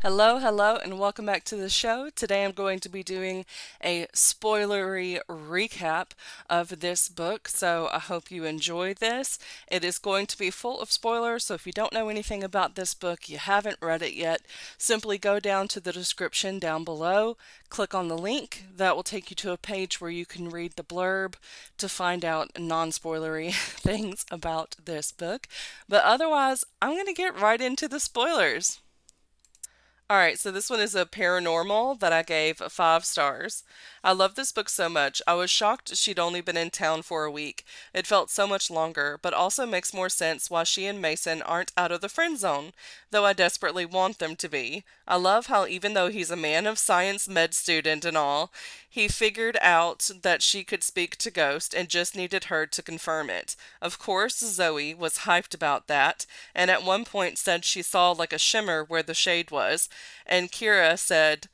Hello, and welcome back to the show. Today I'm going to be doing a spoilery recap of this book, so I hope you enjoy this. It is going to be full of spoilers, so if you don't know anything about this book, you haven't read it yet, simply go down to the description down below, click on the link. That will take you to a page where you can read the blurb to find out non-spoilery things about this book. But otherwise, I'm going to get right into the spoilers. All right, so this one is a paranormal that I gave 5 stars. I love this book so much. I was shocked she'd only been in town for a week. It felt so much longer, but also makes more sense why she and Mason aren't out of the friend zone, though I desperately want them to be. I love how even though he's a man of science med student and all, he figured out that she could speak to Ghost and just needed her to confirm it. Of course, Zoe was hyped about that, and at one point said she saw like a shimmer where the shade was, and Kira said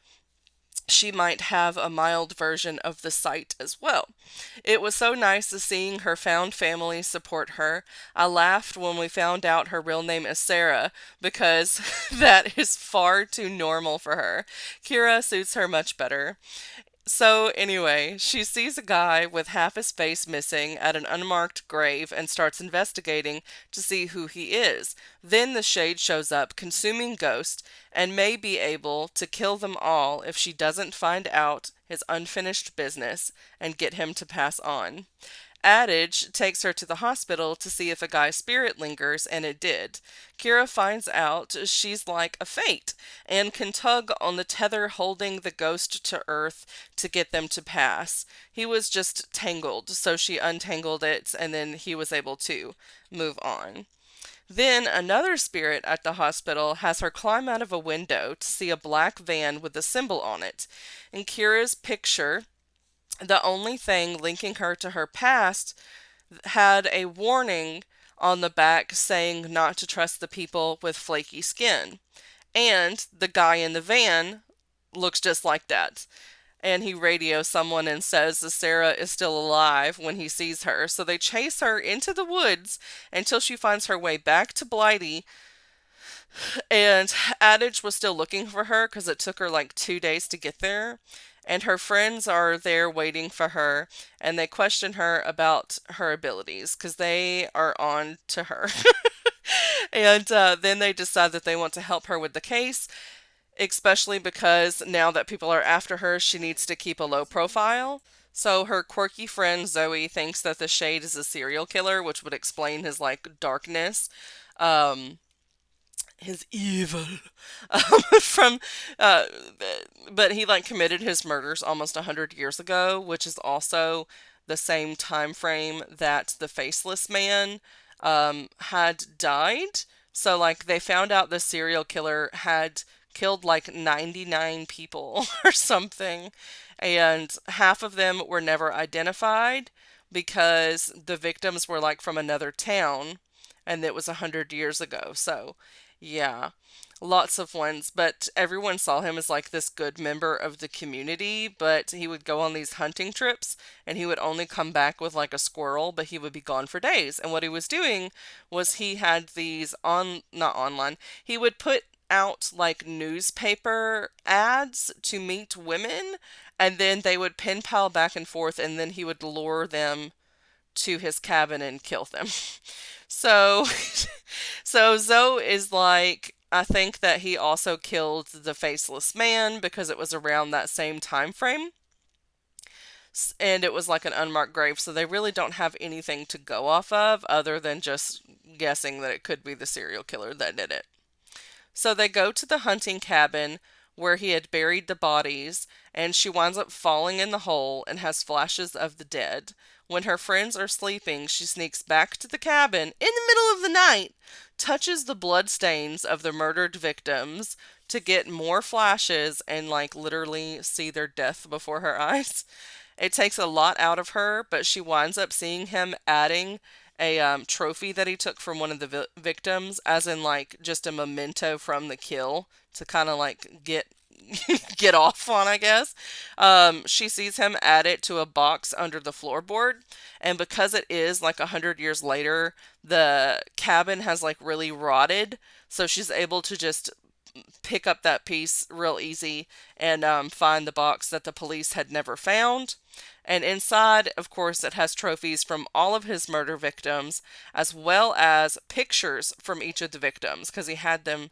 she might have a mild version of the sight as well. It was so nice seeing her found family support her. I laughed when we found out her real name is Sarah because that is far too normal for her. Kira suits her much better. So, anyway, she sees a guy with half his face missing at an unmarked grave and starts investigating to see who he is. Then the shade shows up, consuming Ghost, and may be able to kill them all if she doesn't find out his unfinished business and get him to pass on. Adage takes her to the hospital to see if a guy's spirit lingers, and it did. Kira finds out she's like a fate and can tug on the tether holding the ghost to Earth to get them to pass. He was just tangled, so she untangled it, and then he was able to move on. Then another spirit at the hospital has her climb out of a window to see a black van with a symbol on it. In Kira's picture, the only thing linking her to her past had a warning on the back saying not to trust the people with flaky skin. And the guy in the van looks just like that. And he radios someone and says that Sarah is still alive when he sees her. So they chase her into the woods until she finds her way back to Blighty. And Adage was still looking for her because it took her like 2 days to get there. And her friends are there waiting for her, and they question her about her abilities because they are on to her. And then they decide that they want to help her with the case, especially because now that people are after her, she needs to keep a low profile. So her quirky friend Zoe thinks that the Shade is a serial killer, which would explain his like darkness. Um, his evil from uh but he like committed his murders almost 100 years ago, which is also the same time frame that the faceless man had died. So like they found out the serial killer had killed like 99 people or something, and half of them were never identified because the victims were like from another town, and it was 100 years ago. So yeah, lots of ones, but everyone saw him as like this good member of the community, but he would go on these hunting trips and he would only come back with like a squirrel, but he would be gone for days. And what he was doing was he had these not online, he would put out like newspaper ads to meet women, and then they would pen pal back and forth, and then he would lure them to his cabin and kill them. So, so Zoe is like, I think that he also killed the faceless man because it was around that same time frame. And it was like an unmarked grave, so they really don't have anything to go off of other than just guessing that it could be the serial killer that did it. So they go to the hunting cabin where he had buried the bodies, and she winds up falling in the hole and has flashes of the dead. When her friends are sleeping, she sneaks back to the cabin in the middle of the night, touches the bloodstains of the murdered victims to get more flashes and like literally see their death before her eyes. It takes a lot out of her, but she winds up seeing him adding a trophy that he took from one of the victims, as in like just a memento from the kill to kind of like get off on, I guess. She sees him add it to a box under the floorboard, and because it is like 100 years later, the cabin has like really rotted, so she's able to just pick up that piece real easy and find the box that the police had never found. And inside, of course, it has trophies from all of his murder victims, as well as pictures from each of the victims, because he had them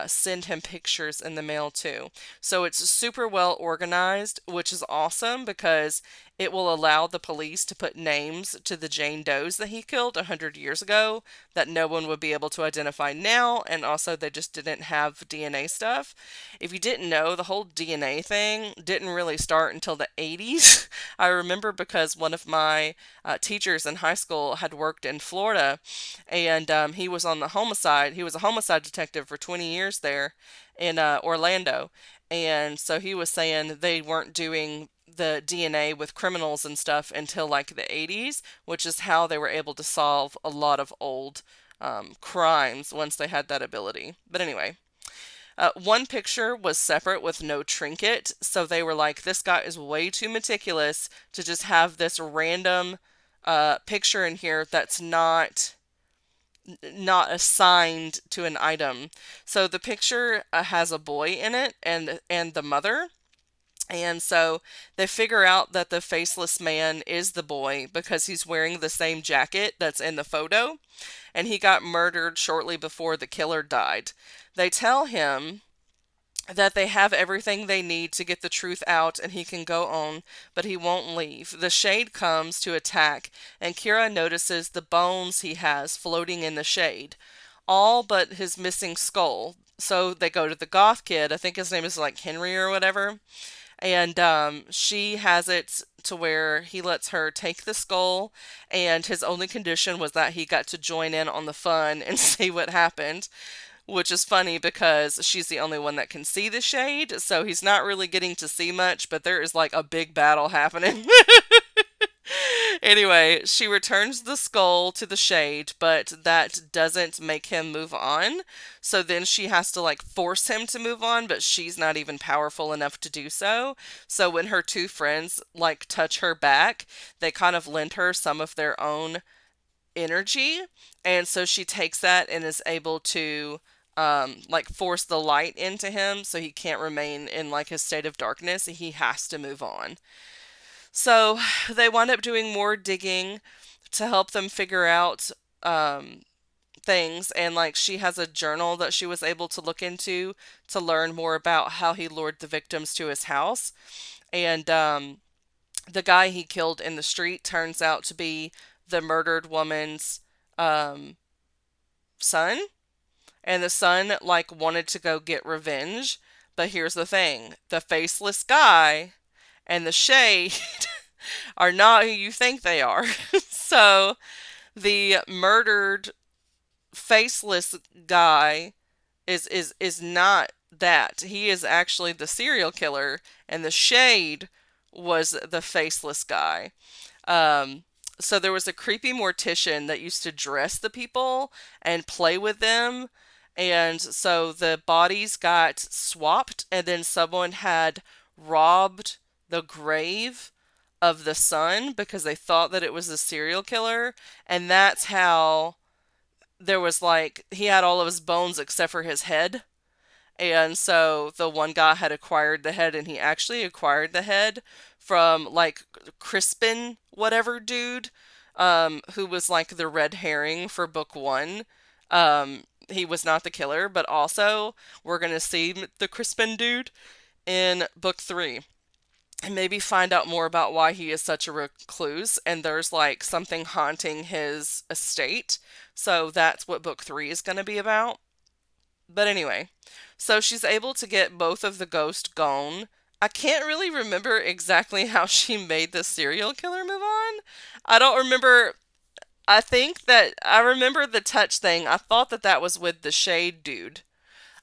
send him pictures in the mail too. So it's super well organized, which is awesome because it will allow the police to put names to the Jane Does that he killed 100 years ago that no one would be able to identify now, and also they just didn't have DNA stuff. If you didn't know, the whole DNA thing didn't really start until the 80s. I remember because one of my teachers in high school had worked in Florida, and he was on the homicide. He was a homicide detective for 20 years there in Orlando. And so he was saying they weren't doing the DNA with criminals and stuff until like the 80s, which is how they were able to solve a lot of old crimes once they had that ability. But anyway, one picture was separate with no trinket, so they were like, this guy is way too meticulous to just have this random picture in here that's not assigned to an item. So the picture has a boy in it and the mother. And so they figure out that the faceless man is the boy because he's wearing the same jacket that's in the photo, and he got murdered shortly before the killer died. They tell him that they have everything they need to get the truth out and he can go on, but he won't leave. The shade comes to attack, and Kira notices the bones he has floating in the shade, all but his missing skull. So they go to the goth kid, I think his name is like Henry or whatever, and she has it to where he lets her take the skull, and his only condition was that he got to join in on the fun and see what happened, which is funny because she's the only one that can see the shade, so he's not really getting to see much, but there is like a big battle happening. Anyway, she returns the skull to the shade, but that doesn't make him move on. So then she has to like force him to move on, but she's not even powerful enough to do so. So when her two friends like touch her back, they kind of lend her some of their own energy. And so she takes that and is able to like force the light into him so he can't remain in like his state of darkness. He has to move on. So they wind up doing more digging to help them figure out things. And like she has a journal that she was able to look into to learn more about how he lured the victims to his house. And the guy he killed in the street turns out to be the murdered woman's um, son. And the son like wanted to go get revenge. But here's the thing, the faceless guy and the shade are not who you think they are. So the murdered faceless guy is not that. He is actually the serial killer, and the shade was the faceless guy. Um, so there was a creepy mortician that used to dress the people and play with them. And so the bodies got swapped, and then someone had robbed the grave of the son because they thought that it was a serial killer. And that's how there was like, he had all of his bones except for his head. And so the one guy had acquired the head, and he actually acquired the head from like Crispin, whatever dude, who was like the red herring for book one. He was not the killer, but also we're going to see the Crispin dude in book three and maybe find out more about why he is such a recluse, and there's like something haunting his estate. So that's what book three is going to be about. But anyway, so she's able to get both of the ghosts gone. I can't really remember exactly how she made the serial killer move on. I don't remember. I think that I remember the touch thing. I thought that that was with the shade dude.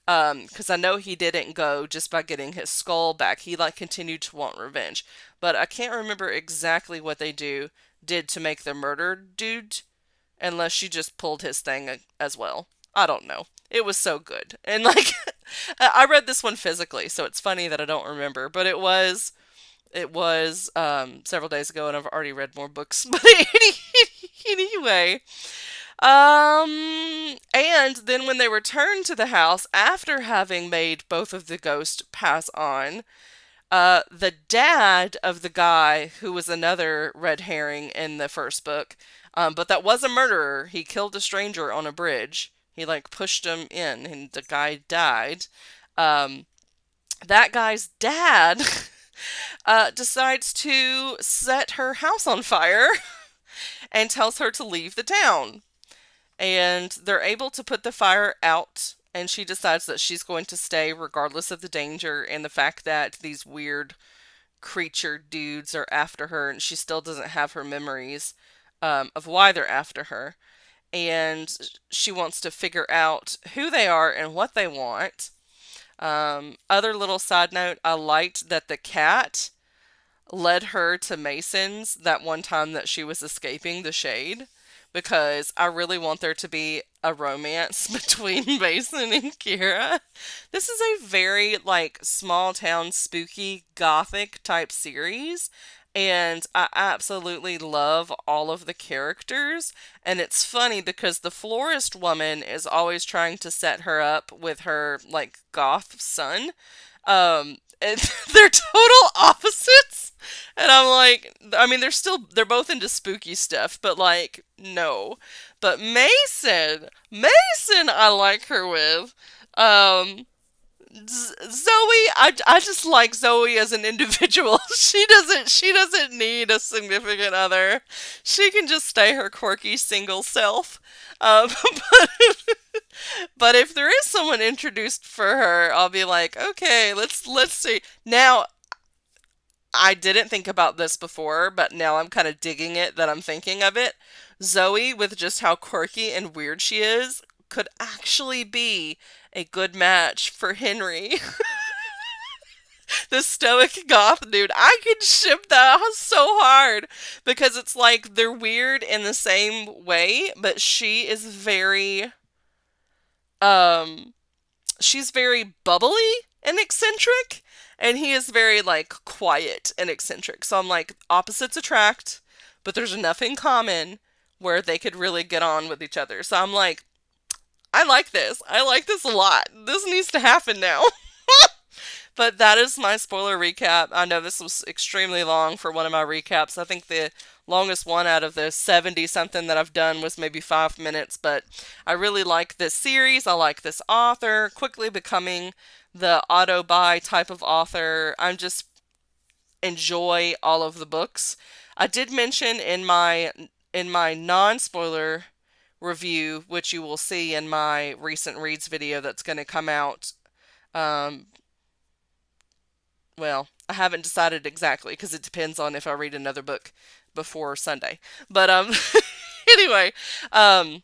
Because I know he didn't go just by getting his skull back. He like continued to want revenge. But I can't remember exactly what they did to make the murdered dude, unless she just pulled his thing as well. I don't know. It was so good. And like I read this one physically, so it's funny that I don't remember, but it was several days ago and I've already read more books. But anyway, And then when they returned to the house after having made both of the ghosts pass on, the dad of the guy who was another red herring in the first book, but that was a murderer. He killed a stranger on a bridge. He like pushed him in, and the guy died. Um, that guy's dad decides to set her house on fire and tells her to leave the town. And they're able to put the fire out, and she decides that she's going to stay regardless of the danger and the fact that these weird creature dudes are after her, and she still doesn't have her memories of why they're after her. And she wants to figure out who they are and what they want. Other little side note, I liked that the cat led her to Mason's that one time that she was escaping the shade, because I really want there to be a romance between Mason and Kira. This is a very like small town spooky gothic type series, and I absolutely love all of the characters. And it's funny because the florist woman is always trying to set her up with her like goth son. And they're total opposites. And I'm like, I mean, they're both into spooky stuff, but like, no. But Mason, I like her with. Um, Zoe, I just like Zoe as an individual. She doesn't need a significant other. She can just stay her quirky single self. But but if there is someone introduced for her, I'll be like, okay, let's see. Now, I didn't think about this before, but now I'm kind of digging it that I'm thinking of it. Zoe, with just how quirky and weird she is, could actually be a good match for Henry, the stoic goth dude. I could ship that so hard because it's like they're weird in the same way, but um she's very bubbly and eccentric, and he is very like quiet and eccentric. So I'm like, opposites attract, but there's enough in common where they could really get on with each other. So I'm like, I like this. I like this a lot. This needs to happen now. But that is my spoiler recap. I know this was extremely long for one of my recaps. I think the longest one out of the 70 something that I've done was maybe 5 minutes, but I really like this series. I like this author, quickly becoming the auto buy type of author. I'm just enjoy all of the books. I did mention in my non-spoiler review, which you will see in my recent reads video that's going to come out. Um, well, I haven't decided exactly because it depends on if I read another book before Sunday. But anyway, um,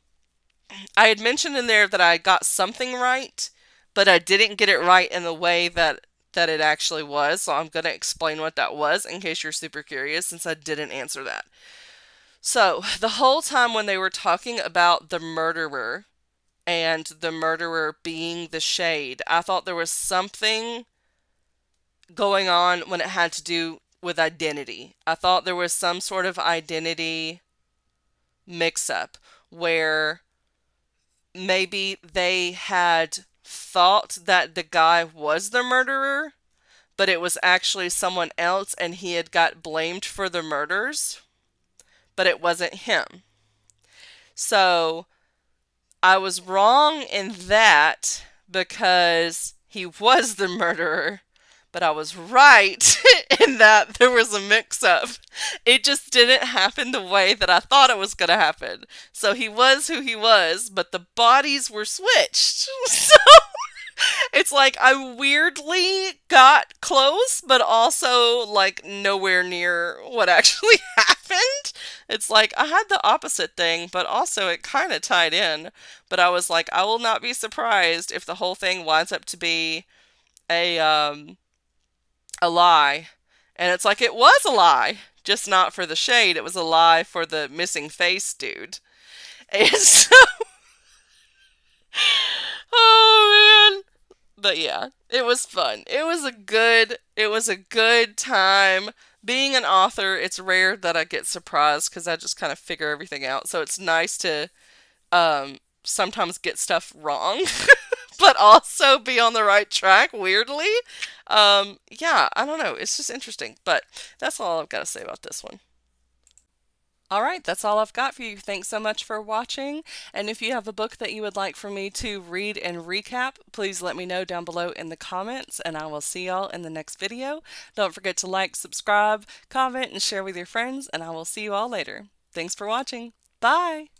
I had mentioned in there that I got something right, but I didn't get it right in the way that it actually was. So I'm going to explain what that was in case you're super curious, since I didn't answer that. So, the whole time when they were talking about the murderer and the murderer being the shade, I thought there was something going on when it had to do with identity. I thought there was some sort of identity mix up where maybe they had thought that the guy was the murderer, but it was actually someone else and he had got blamed for the murders, but it wasn't him. So I was wrong in that because he was the murderer, but I was right in that there was a mix-up. It just didn't happen the way that I thought it was going to happen. So he was who he was, but the bodies were switched. So it's like I weirdly got close, but also like nowhere near what actually happened. It's like I had the opposite thing, but also it kind of tied in. But I was like, I will not be surprised if the whole thing winds up to be a a lie. And it's like it was a lie, just not for the shade. It was a lie for the missing face dude. And so, oh man. But yeah, it was fun. It was a good time. Being an author, it's rare that I get surprised because I just kind of figure everything out. So it's nice to sometimes get stuff wrong, but also be on the right track, weirdly. Yeah, I don't know. It's just interesting. But that's all I've got to say about this one. All right, that's all I've got for you. Thanks so much for watching. And if you have a book that you would like for me to read and recap, please let me know down below in the comments, and I will see y'all in the next video. Don't forget to like, subscribe, comment, and share with your friends, and I will see you all later. Thanks for watching. Bye!